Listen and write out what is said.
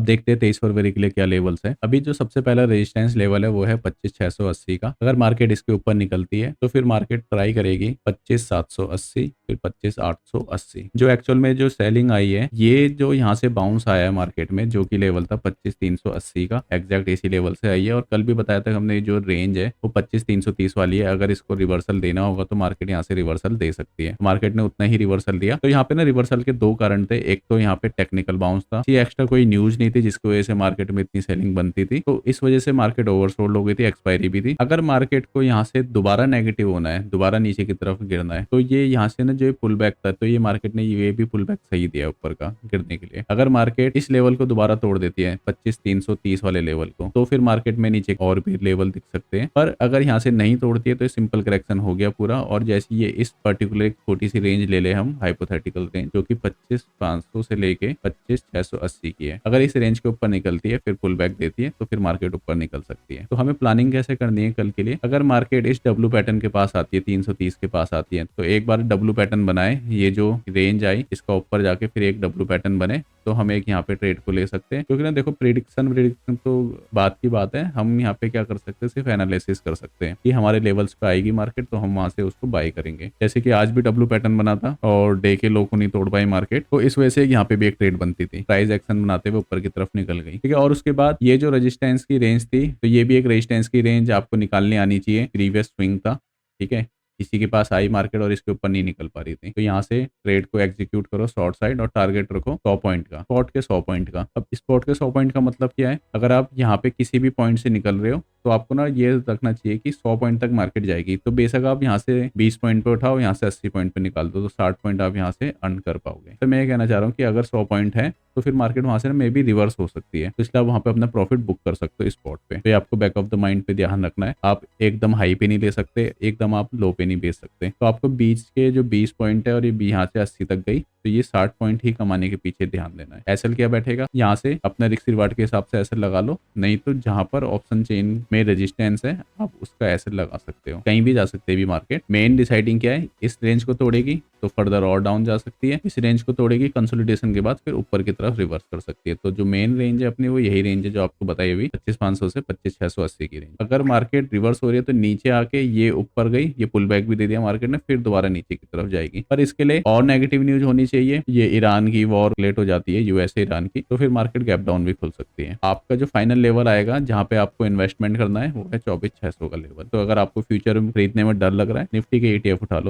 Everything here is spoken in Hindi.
देखते हैं 23 फरवरी के लिए क्या लेवल्स है। अभी जो सबसे पहला रेजिस्टेंस लेवल है वो है 25,680 का। अगर मार्केट इसके ऊपर निकलती है तो फिर मार्केट ट्राई करेगी 25,780, फिर 25,880। जो एक्चुअल में जो सेलिंग आई है, ये जो यहाँ से बाउंस आया है मार्केट में, जो कि लेवल था 25,380 का, एग्जैक्ट इसी लेवल से आई है। और कल भी बताया था हमने, जो रेंज है वो 25,330 वाली है। अगर इसको रिवर्सल देना होगा तो मार्केट यहाँ से रिवर्सल दे सकती है। मार्केट ने उतना ही रिवर्सल दिया। तो यहाँ पे ना रिवर्सल के दो कारण थे। एक तो यहाँ पे टेक्निकल बाउंस था, एक्स्ट्रा कोई न्यूज नहीं थी जिसकी वजह से मार्केट में इतनी सेलिंग बनती थी, तो इस वजह से मार्केट ओवरसोल्ड हो गई थी, एक्सपायरी भी थी। अगर मार्केट को यहाँ से दोबारा नेगेटिव होना है, दोबारा नीचे की तरफ गिरना है, तो ये यहाँ से ना जो पुल बैक था, तो ये मार्केट ने ये भी पुल बैक सही दिया ऊपर का गिरने के लिए। अगर मार्केट इस लेवल को दोबारा तोड़ देती है 25,330 वाले लेवल को, तो फिर मार्केट में नीचे और भी लेवल दिख सकते हैं। पर अगर यहाँ से नहीं तोड़ती है तो सिंपल करेक्शन हो गया पूरा। और जैसे ये इस पर्टिकुलर छोटी सी रेंज ले ले हम, हाइपोथेटिकल रेंज, जो कि 25,500 से लेके 25,680 की है, अगर इस रेंज के ऊपर निकलती है फिर पुल बैक देती है तो फिर मार्केट ऊपर निकल सकती है। तो हमें प्लानिंग कैसे करनी है कल के लिए? अगर मार्केट इस डब्ल्यू पैटर्न के पास आती है, 330 के पास आती है, तो एक बार डब्ल्यू पैटर्न बनाए, ये जो रेंज आई इसका ऊपर जाके फिर एक डब्ल्यू पैटर्न बने, तो हम एक यहाँ पे ट्रेड को ले सकते हैं। क्योंकि ना देखो, प्रिडिक्शन तो बात की बात है, हम यहाँ पे क्या कर सकते हैं, सिर्फ एनालिसिस कर सकते हैं कि हमारे लेवल्स पे आएगी मार्केट तो हम वहां से उसको बाय करेंगे। जैसे कि आज भी डब्ल्यू पैटर्न बना था और डे के लो को नहीं तोड़ पाई मार्केट, तो इस वजह से यहाँ पे भी एक ट्रेड बनती थी, प्राइस एक्शन बनाते हुए ऊपर की तरफ निकल गई। ठीक है, और उसके बाद ये जो रेजिस्टेंस की रेंज थी, तो ये भी एक रेजिस्टेंस की रेंज आपको निकालनी आनी चाहिए। प्रीवियस स्विंग था, ठीक है, इसी के पास आई मार्केट और इसके ऊपर नहीं निकल पा रही थी, तो यहाँ से ट्रेड को एग्जीक्यूट करो शॉर्ट साइड और टारगेट रखो 100 पॉइंट का, स्पॉट के 100 पॉइंट का। अब स्पॉट के 100 पॉइंट का मतलब क्या है? अगर आप यहाँ पे किसी भी पॉइंट से निकल रहे हो तो आपको ना ये रखना चाहिए कि 100 पॉइंट तक मार्केट जाएगी। तो बेशक आप यहाँ से 20 पॉइंट पे उठाओ, यहाँ से 80 पॉइंट पे निकाल दो, तो 60 पॉइंट आप यहाँ से अर्न कर पाओगे। तो मैं ये कहना चाह रहा हूँ कि अगर 100 पॉइंट है तो फिर मार्केट वहां से ना मे बी रिवर्स हो सकती है, तो इसलिए आप वहां पे अपना प्रॉफिट बुक कर सकते हो स्पॉट पे। तो ये आपको बैक ऑफ द माइंड पे ध्यान रखना है। आप एकदम हाई पे नहीं ले सकते, एकदम आप लो पे नहीं बेच सकते। तो आपको बीच के जो 20 पॉइंट है और ये यहाँ से 80 तक गई, तो ये 60 पॉइंट ही कमाने के पीछे ध्यान देना है। एसएल क्या बैठेगा, यहाँ से अपना रिस्क रिवार्ड के हिसाब से एसएल लगा लो, नहीं तो जहां पर ऑप्शन चेन में रेजिस्टेंस है आप उसका एसएल लगा सकते हो। कहीं भी जा सकते हैं भी मार्केट। मेन डिसाइडिंग क्या है, इस रेंज को तोड़ेगी तो फर्दर और डाउन जा सकती है, इस रेंज को तोड़ेगी कंसोलिडेशन के बाद फिर ऊपर की तरफ रिवर्स कर सकती है। तो जो मेन रेंज है अपनी वो यही रेंज है जो आपको बताई हुई 25,500 से 25,680 की रेंज। अगर मार्केट रिवर्स हो रही है तो नीचे आके ये ऊपर गई, ये पुल बैक भी दे दिया मार्केट ने, फिर दोबारा नीचे की तरफ जाएगी। पर इसके लिए और नेगेटिव न्यूज होनी चाहिए, ये ईरान की वॉर लेट हो जाती है, यूएसए ईरान की, तो फिर मार्केट गैप डाउन भी खुल सकती है। आपका जो फाइनल लेवल आएगा जहां पे आपको इन्वेस्टमेंट करना है वो है 24,600 का लेवल। तो अगर आपको फ्यूचर में खरीदने में डर लग रहा है, निफ्टी के ETF उठा लो।